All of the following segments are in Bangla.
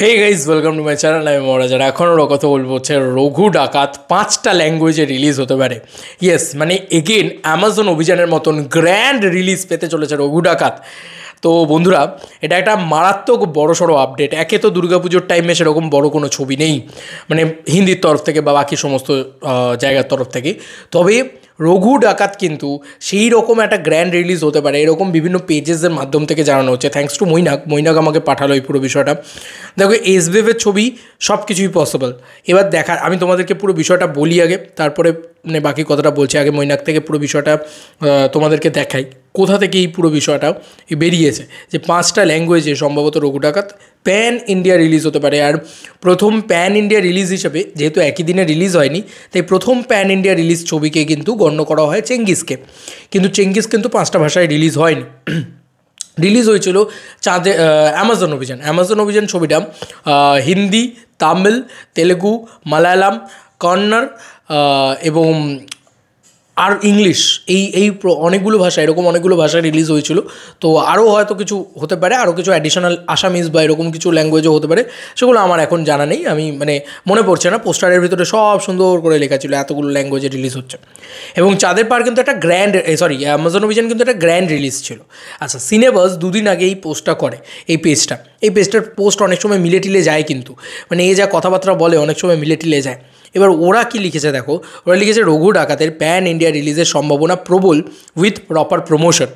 Hey guys welcome to my channel. আমি মহারাজার এখন ওরা কথা বলবো হচ্ছে রঘু ডাকাত 5টা ল্যাঙ্গুয়েজে রিলিজ হতে পারে। ইয়েস, মানে এগেন অ্যামাজন অভিযানের মতন গ্র্যান্ড রিলিজ পেতে চলেছে রঘু ডাকাত। তো বন্ধুরা, এটা একটা মারাত্মক বড়সড় আপডেট। একে তো দুর্গাপুজোর টাইমে সেরকম বড় কোনো ছবি নেই, মানে হিন্দির তরফ থেকে বা বাকি সমস্ত জায়গার তরফ থেকে। তবে রঘু ডাকাত কিন্তু সেই রকম একটা গ্র্যান্ড রিলিজ হতে পারে, এরকম বিভিন্ন পেজেসের মাধ্যম থেকে জানানো হচ্ছে। থ্যাঙ্কস টু মৈনাক আমাকে পাঠালো এই পুরো বিষয়টা। দেখো, এসবিএফের ছবি সব কিছুই পসিবল। এবার দেখার, আমি তোমাদেরকে পুরো বিষয়টা বলি আগে, তারপরে মানে বাকি কথাটা বলছি। আগে মৈনাক থেকে পুরো বিষয়টা তোমাদেরকে দেখাই কোথা থেকে এই পুরো বিষয়টা বেরিয়েছে, যে 5টা ল্যাঙ্গুয়েজে সম্ভবত রঘু ডাকাত প্যান ইন্ডিয়া রিলিজ হতে পারে। আর প্রথম প্যান ইন্ডিয়া রিলিজ হিসেবে, যেহেতু একই দিনে রিলিজ হয়নি, তাই প্রথম প্যান ইন্ডিয়া রিলিজ ছবিকে কিন্তু গণ্য করা হয় চেঙ্গিসকে। কিন্তু চেঙ্গিস কিন্তু 5টা ভাষায় রিলিজ হয়নি, রিলিজ হয়েছিল অ্যামাজন অভিযান ছবিটা হিন্দি, তামিল, তেলেগু, মালায়ালাম, কন্নড় এবং আর ইংলিশ, এই অনেকগুলো ভাষা, এরকম অনেকগুলো ভাষায় রিলিজ হয়েছিল। তো আরও হয়তো কিছু হতে পারে, আরও কিছু অ্যাডিশনাল আসামিজ বা এরকম কিছু ল্যাঙ্গুয়েজও হতে পারে, সেগুলো আমার এখন জানা নেই। আমি মানে মনে পড়ছে না। পোস্টারের ভিতরে সব সুন্দর করে লেখা ছিল এতগুলো ল্যাঙ্গুয়েজে রিলিজ হচ্ছে। এবং চাঁদের পাহাড় কিন্তু একটা অ্যামাজন অভিযান কিন্তু একটা গ্র্যান্ড রিলিজ ছিল। আচ্ছা, সিনেবাস দুদিন আগে এই পোস্টটা করে, এই পেজটার পোস্ট অনেক সময় মিলে টিলে যায়, কিন্তু মানে যা কথাবার্তা বলে অনেক সময় মিলে টিলে যায়। এবার ওরা কি লিখেছে দেখো, ওরা লিখেছে রঘু ডাকাতের প্যান ইন্ডিয়া রিলিজের সম্ভাবনা প্রবল উইথ প্রপার প্রমোশন।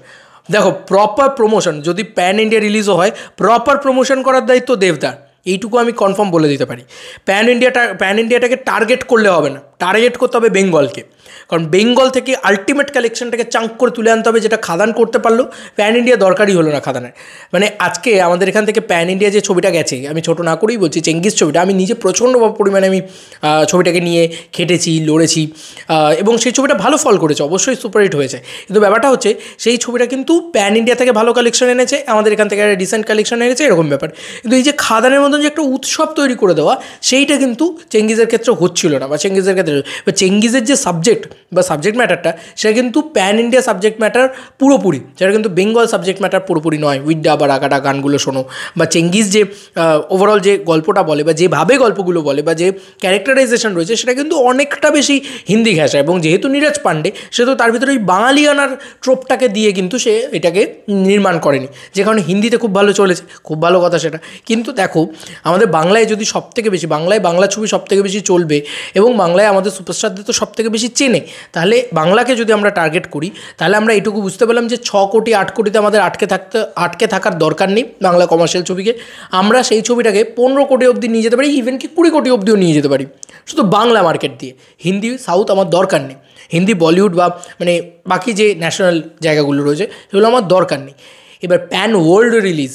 দেখো, প্রপার প্রমোশন, যদি প্যান ইন্ডিয়া রিলিজও হয়, প্রপার প্রমোশন করার দায়িত্ব দেবদার, এইটুকু আমি কনফার্ম বলে দিতে পারি। প্যান ইন্ডিয়াটাকে টার্গেট করলে হবে না, টার্গেট করতে হবে বেঙ্গলকে। কারণ বেঙ্গল থেকে আলটিমেট কালেকশনটাকে চাঙ্ক করে তুলে আনতে হবে, যেটা খাদান করতে পারলো। প্যান ইন্ডিয়া দরকারই হলো না খাদানের। মানে আজকে আমাদের এখান থেকে প্যান ইন্ডিয়া যে ছবিটা গেছে, আমি ছোটো না করেই বলছি, চেঙ্গিস ছবিটা আমি নিজে প্রচণ্ড পরিমাণে আমি ছবিটাকে নিয়ে খেটেছি, লড়েছি, এবং সেই ছবিটা ভালো ফল করেছে, অবশ্যই সুপারহিট হয়েছে। কিন্তু ব্যাপারটা হচ্ছে, সেই ছবিটা কিন্তু প্যান ইন্ডিয়া থেকে ভালো কালেকশন এনেছে, আমাদের এখান থেকে একটা ডিসেন্ট কালেকশন এনেছে, এরকম ব্যাপার। কিন্তু এই যে খাদানের মতন যে একটা উৎসব তৈরি করে দেওয়া, সেইটা কিন্তু চেঙ্গিজের ক্ষেত্রে হচ্ছিল না, বা চেঙ্গিজের ক্ষেত্রে চেঙ্গিজের যে সাবজেক্ট ম্যাটারটা, সেটা কিন্তু প্যান ইন্ডিয়া সাবজেক্ট ম্যাটার পুরোপুরি, সেটা কিন্তু বেঙ্গল সাবজেক্ট ম্যাটার পুরোপুরি নয়। উইড্ডা বা রাগাটা গানগুলো শোনো, বা চেঙ্গিজ যে ওভারঅল যে গল্পটা বলে, বা যেভাবে গল্পগুলো বলে, বা যে ক্যারেক্টারাইজেশন রয়েছে, সেটা কিন্তু অনেকটা বেশি হিন্দি ঘেঁষা। এবং যেহেতু নীরজ পাণ্ডে, সেহেতু তার ভিতরে ওই বাঙালিয়ানার ট্রোপটাকে দিয়ে কিন্তু সে এটাকে নির্মাণ করেনি, যে কারণে হিন্দিতে খুব ভালো চলেছে, খুব ভালো কথা সেটা। কিন্তু দেখো, আমাদের বাংলায় যদি সবথেকে বেশি, বাংলা ছবি সবথেকে বেশি চলবে, এবং বাংলায় আমাদের সুপারস্টারদের তো সবথেকে বেশি চেনে, তাহলে বাংলাকে যদি আমরা টার্গেট করি, তাহলে আমরা এটুকু বুঝতে পারলাম যে 6 কোটি 8 কোটিতে আমাদের আটকে থাকার দরকার নেই বাংলা কমার্শিয়াল ছবিকে। আমরা সেই ছবিটাকে 15 কোটি অবধি নিয়ে যেতে পারি, ইভেন কি 20 কোটি অবধিও নিয়ে যেতে পারি, শুধু বাংলা মার্কেট দিয়ে। হিন্দি সাউথ আমার দরকার নেই, হিন্দি বলিউড বা মানে বাকি যে ন্যাশনাল জায়গাগুলো রয়েছে, সেগুলো আমার দরকার নেই। এবার প্যান ওয়ার্ল্ড রিলিজ,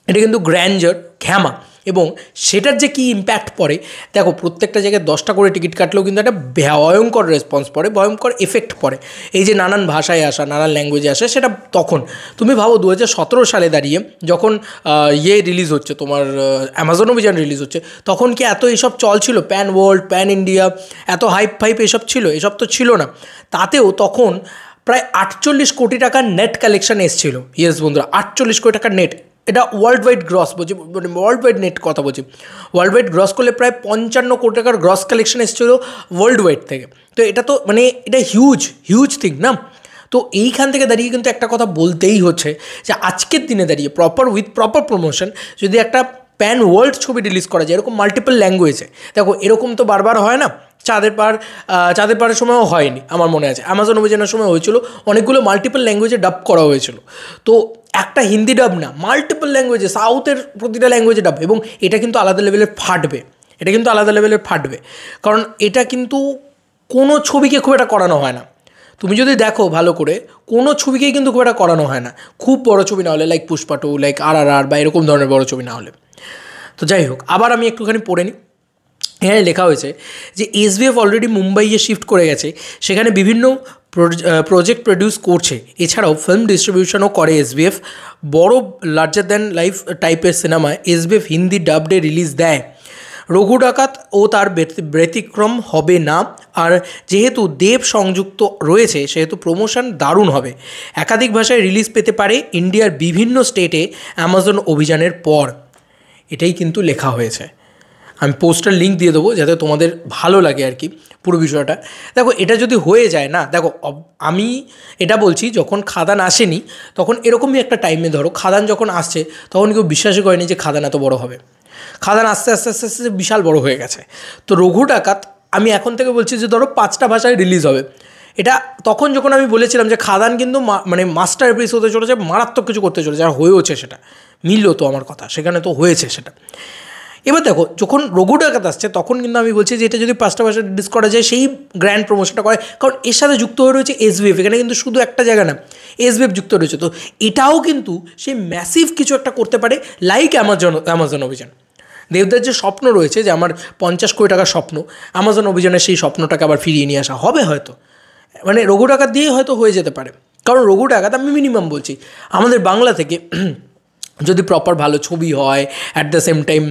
এটা কিন্তু গ্র্যান্ডার ঘ্যামা, এবং সেটার যে কী ইম্প্যাক্ট পড়ে দেখো। প্রত্যেকটা জায়গায় 10টা করে টিকিট কাটলেও কিন্তু একটা ভয়ঙ্কর রেসপন্স পড়ে, ভয়ঙ্কর এফেক্ট পড়ে। এই যে নানান ভাষায় আসা, নানান ল্যাঙ্গুয়েজে আসা, সেটা তখন তুমি ভাবো 2017 সালে দাঁড়িয়ে যখন রিলিজ হচ্ছে, তোমার অ্যামাজন অভিযান রিলিজ হচ্ছে, তখন কি এত এইসব চল ছিল? প্যান ওয়ার্ল্ড, প্যান ইন্ডিয়া, এত হাইপ এসব ছিল? এসব তো ছিল না। তাতেও তখন প্রায় 48 কোটি টাকার নেট কালেকশন এসেছিলো। ইয়েস বন্ধুরা, 48 কোটি টাকার নেট। এটা ওয়ার্ল্ড ওয়াইড গ্রস বলছি, মানে ওয়ার্ল্ড ওয়াইড নেট কথা বলছি। ওয়ার্ল্ড ওয়াইড গ্রস করলে প্রায় 55 কোটি টাকার গ্রস কালেকশন এসেছিলো ওয়ার্ল্ড ওয়াইড থেকে। তো এটা তো মানে এটা হিউজ থিং না? তো এইখান থেকে দাঁড়িয়ে কিন্তু একটা কথা বলতেই হচ্ছে, যে আজকের দিনে দাঁড়িয়ে উইথ প্রপার প্রমোশন যদি একটা প্যান ওয়ার্ল্ড ছবি রিলিজ করা যায়, এরকম মাল্টিপল ল্যাঙ্গুয়েজে, দেখো এরকম তো বারবার হয় না। চাঁদের পাহাড়ের সময়ও হয়নি, আমার মনে আছে। অ্যামাজন অভিযানের সময় হয়েছিল, অনেকগুলো মাল্টিপল ল্যাঙ্গুয়েজে ডাব করা হয়েছিল। তো একটা হিন্দি ডাব না, মাল্টিপল ল্যাঙ্গুয়েজে, সাউথের প্রতিটা ল্যাঙ্গুয়েজে ডাব, এবং এটা কিন্তু আলাদা লেভেলের ফাটবে। কারণ এটা কিন্তু কোনো ছবিকে খুব একটা করানো হয় না। তুমি যদি দেখো ভালো করে, কোনো ছবিকেই কিন্তু খুব একটা করানো হয় না, খুব বড় ছবি না হলে, লাইক পুষ্পা 2, লাইক RRR বা এরকম ধরনের বড় ছবি না হলে। তো যাই হোক, আবার আমি একটুখানি পড়ে নিই। এখানে লেখা হয়েছে যে এসবিএফ অলরেডি মুম্বাইয়ে শিফট করে গেছে, সেখানে বিভিন্ন প্রজেক্ট প্রডিউস করছে। এছাড়াও ফিল্ম ডিস্ট্রিবিউশনও করে এসবিএফ। বড় লার্জার দ্যান লাইফ টাইপের সিনেমায় এসবিএফ হিন্দি ডাবডে রিলিজ দেয়। রঘু ডাকাত ও তার ব্যতিক্রম হবে না। আর যেহেতু দেব সংযুক্ত রয়েছে, সেহেতু প্রমোশন দারুণ হবে। একাধিক ভাষায় রিলিজ পেতে পারে ইন্ডিয়ার বিভিন্ন স্টেটে অ্যামাজন অভিযানের পর। এটাই কিন্তু লেখা হয়েছে। আমি পোস্টার লিঙ্ক দিয়ে দেবো যাতে তোমাদের ভালো লাগে আর কি পুরো বিষয়টা। দেখো এটা যদি হয়ে যায় না, দেখো আমি এটা বলছি যখন খাদান আসেনি তখন এরকমই একটা টাইমে ধরো খাদান যখন আসছে তখন কেউ বিশ্বাসই করেনি যে খাদান এত বড় হবে। খাদান আস্তে আস্তে আস্তে আস্তে বিশাল বড় হয়ে গেছে। তো রঘু ডাকাত আমি এখন থেকে বলছি যে ধরো 5টা ভাষায় রিলিজ হবে। এটা তখন যখন আমি বলেছিলাম যে খাদান কিন্তু মানে মাস্টারপিস হতে চলেছে, মারাত্মক কিছু করতে চলেছে, আর হয়েওছে সেটা, মিলল তো আমার কথা, সেখানে তো হয়েছে সেটা। এবার দেখো যখন রঘু ডাকাত আসছে তখন কিন্তু আমি বলছি যে এটা যদি 5টা ভাষা রিলিজ করা যায় সেই গ্র্যান্ড প্রমোশনটা করে, কারণ এর সাথে যুক্ত হয়ে রয়েছে এসবিএফ। এখানে কিন্তু শুধু একটা জায়গা না, এসবিএফ যুক্ত রয়েছে। তো এটাও কিন্তু সেই ম্যাসিভ কিছু একটা করতে পারে, লাইক অ্যামাজন অভিযান। দেবদার যে স্বপ্ন রয়েছে যে আমার 50 কোটি টাকার স্বপ্ন, অ্যামাজন অভিযানের সেই স্বপ্নটাকে আবার ফিরিয়ে নিয়ে আসা হবে হয়তো, মানে রঘু ডাকাত দিয়েই হয়তো হয়ে যেতে পারে। কারণ রঘু ডাকাত আমি মিনিমাম বলছি আমাদের বাংলা থেকে যদি প্রপার ভালো ছবি হয়, অ্যাট দ্য সেম টাইম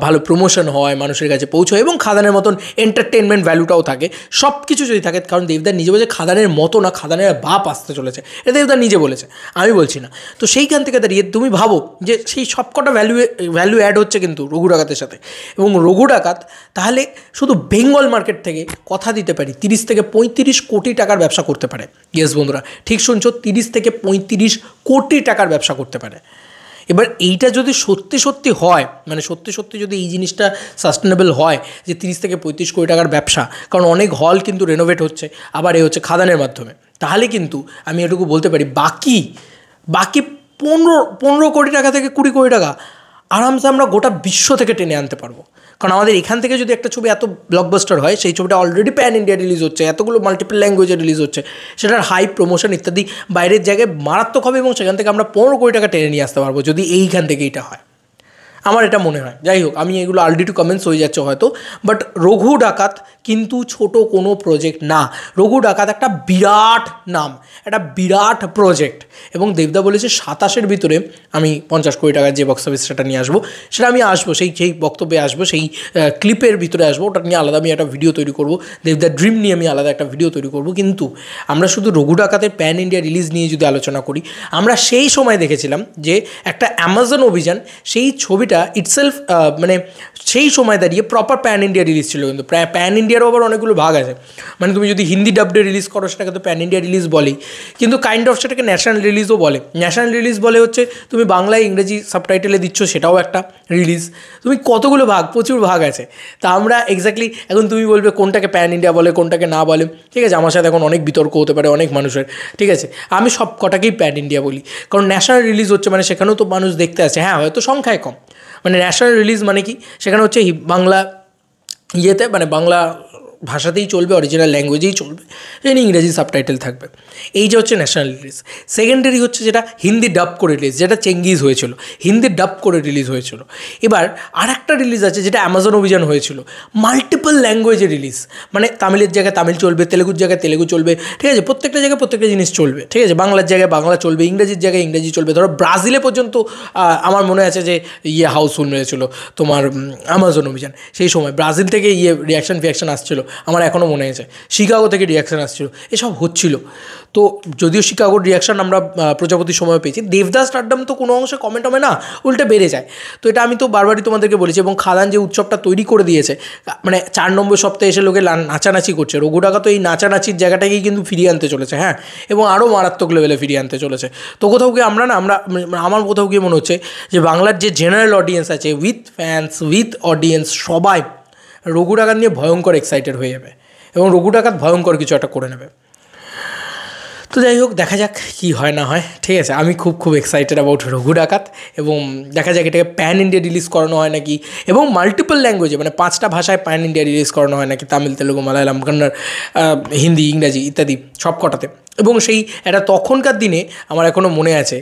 ভালো প্রমোশন হয়, মানুষের কাছে পৌঁছয় এবং খাদানের মতন এন্টারটেনমেন্ট ভ্যালুটাও থাকে, সব কিছু যদি থাকে, কারণ দেবদার নিজে বলেছে খাদানের মতো না, খাদানের বাপ আসতে চলেছে, এটা দেবদার নিজে বলেছে, আমি বলছি না। তো সেইখান থেকে দাঁড়িয়ে তুমি ভাবো যে সেই সবকটা ভ্যালু অ্যাড হচ্ছে কিন্তু রঘু ডাকাতের সাথে। এবং রঘু ডাকাত তাহলে শুধু বেঙ্গল মার্কেট থেকে কথা দিতে পারি 30 থেকে 35 কোটি টাকার ব্যবসা করতে পারে। ইয়েস বন্ধুরা, ঠিক শুনছো, 30 থেকে 35 কোটি টাকার ব্যবসা করতে পারে। এবার এইটা যদি সত্যি সত্যি হয়, মানে সত্যি সত্যি যদি এই জিনিসটা সাস্টেনেবল হয় যে 30 থেকে 35 কোটি টাকার ব্যবসা, কারণ অনেক হল কিন্তু রেনোভেট হচ্ছে, আবার এ হচ্ছে খাদানের মাধ্যমে, তাহলে কিন্তু আমি এটুকু বলতে পারি বাকি 15 কোটি টাকা থেকে 20 কোটি টাকা আরামসে আমরা গোটা বিশ্ব থেকে টেনে আনতে পারবো। কারণ আমাদের এখান থেকে যদি একটা ছবি এত ব্লকবাস্টার হয়, সেই ছবিটা অলরেডি প্যান ইন্ডিয়া রিলিজ হচ্ছে, এতগুলো মাল্টিপল ল্যাঙ্গুয়েজে রিলিজ হচ্ছে, সেটার হাই প্রমোশন ইত্যাদি বাইরের জায়গায় মারাত্মক হবে এবং সেখান থেকে আমরা 15 কোটি টাকা টেনে নিয়ে আসতে পারবো যদি এইখান থেকে এইটা হয়, আমার এটা মনে হয়। যাই হোক, আমি এগুলো অলরেডি টু কমেন্টস হয়ে যাচ্ছে হয়তো, বাট রঘু ডাকাত কিন্তু ছোট কোনো প্রজেক্ট না। রঘু ডাকাত একটা বিরাট নাম, একটা বিরাট প্রজেক্ট। এবং দেবদা বলেছে 27-এর ভিতরে আমি 50 কোটি টাকার যে বক্স অফিস সেটা নিয়ে আসবো, সেটা আমি আসবো, সেই বক্তব্যে আসবো, সেই ক্লিপের ভিতরে আসবো, ওটা নিয়ে আলাদা আমি একটা ভিডিও তৈরি করবো, দেবদার ড্রিম নিয়ে আমি আলাদা একটা ভিডিও তৈরি করবো। কিন্তু আমরা শুধু রঘু ডাকাতের প্যান ইন্ডিয়া রিলিজ নিয়ে যদি আলোচনা করি, আমরা সেই সময় দেখেছিলাম যে একটা অ্যামাজন অভিযান, সেই ছবিটা ইটসেলফ মানে সেই সময় দাঁড়িয়ে প্রপার প্যান ইন্ডিয়া রিলিজ ছিল। কিন্তু প্যান ইন্ডিয়ারও আবার অনেকগুলো ভাগ আছে, মানে তুমি যদি হিন্দি ডাবডে রিলিজ করো সেটাকে তো প্যান ইন্ডিয়া রিলিজ বলেই, কিন্তু কাইন্ড অফ সেটাকে ন্যাশনাল রিলিজও বলে। ন্যাশনাল রিলিজ বলে হচ্ছে তুমি বাংলায় ইংরেজি সাবটাইটেলে দিচ্ছ, সেটাও একটা রিলিজ। তুমি কতগুলো ভাগ, প্রচুর ভাগ আছে। তা আমরা এক্স্যাক্টলি এখন তুমি বলবে কোনটাকে প্যান ইন্ডিয়া বলে কোনটাকে না বলে, ঠিক আছে, আমার সাথে এখন অনেক বিতর্ক হতে পারে অনেক মানুষের, ঠিক আছে, আমি সব কটাকেই প্যান ইন্ডিয়া বলি, কারণ ন্যাশনাল রিলিজ হচ্ছে মানে সেখানেও তো মানুষ দেখতে আসে, হ্যাঁ হয়তো সংখ্যায় কম, মানে ন্যাশনাল রিলিজ মানে কি সেখানে হচ্ছে বাংলা ইয়েতে, মানে বাংলা ভাষাতেই চলবে, অরিজিনাল ল্যাঙ্গুয়েজেই চলবে, সেখানে ইংরেজি সাবটাইটেল থাকবে, এই যে হচ্ছে ন্যাশনাল রিলিজ। সেকেন্ডারি হচ্ছে যেটা হিন্দি ডাব করে রিলিজ, যেটা চেঙ্গিজ হয়েছিল, হিন্দি ডাব করে রিলিজ হয়েছিল। এবার আর একটা রিলিজ আছে যেটা অ্যামাজন অভিযান হয়েছিল, মাল্টিপল ল্যাঙ্গুয়েজে রিলিজ, মানে তামিলের জায়গায় তামিল চলবে, তেলেগুর জায়গায় তেলেগু চলবে, ঠিক আছে, প্রত্যেকটা জায়গায় প্রত্যেকটা জিনিস চলবে, ঠিক আছে, বাংলার জায়গায় বাংলা চলবে, ইংরেজির জায়গায় ইংরেজি চলবে। ধরো ব্রাজিলে পর্যন্ত আমার মনে আছে যে হাউসফুল মেরেছিল তোমার অ্যামাজন অভিযান, সেই সময় ব্রাজিল থেকে রিয়াকশান আসছিলো, আমার এখনও মনে আছে, শিকাগো থেকে রিয়াকশান আসছিলো, এসব হচ্ছিল। তো যদিও শিকাগোর রিয়াকশান আমরা প্রজাপতির সময় পেয়েছি, দেবদাস স্টারডাম তো কোনো অংশে কমেন্ট হবে না, উল্টে বেড়ে যায়। তো এটা আমি তো বারবারই তোমাদেরকে বলেছি। এবং খাদান যে উৎসবটা তৈরি করে দিয়েছে, মানে 4 নম্বর সপ্তাহে এসে লোকে নাচানাচি করছে, রঘু ডাকাত তো এই নাচানাচির জায়গাটাকেই কিন্তু ফিরিয়ে আনতে চলেছে, হ্যাঁ, এবং আরও মারাত্মক লেভেলে ফিরিয়ে আনতে চলেছে। তো কোথাও গিয়ে আমার কোথাও গিয়ে মনে হচ্ছে যে বাংলার যে জেনারেল অডিয়েন্স আছে, উইথ ফ্যান্স উইথ অডিয়েন্স, সবাই রঘু ডাকাত নিয়ে ভয়ঙ্কর এক্সাইটেড হয়ে যাবে এবং রঘু ডাকাত ভয়ঙ্কর কিছু একটা করে নেবে। তো যাই হোক, দেখা যাক কী হয় না হয়, ঠিক আছে। আমি খুব এক্সাইটেড অ্যাবাউট রঘু ডাকাত, এবং দেখা যাক এটাকে প্যান ইন্ডিয়া রিলিজ করানো হয় নাকি, এবং মাল্টিপল ল্যাঙ্গুয়েজে, মানে 5টা ভাষায় প্যান ইন্ডিয়া রিলিজ করানো হয় নাকি, তামিল, তেলেগু, মালায়ালাম, কন্নড়, হিন্দি, ইংরাজি ইত্যাদি সব কটাতে। এবং সেই এটা তখনকার দিনে আমার এখনও মনে আছে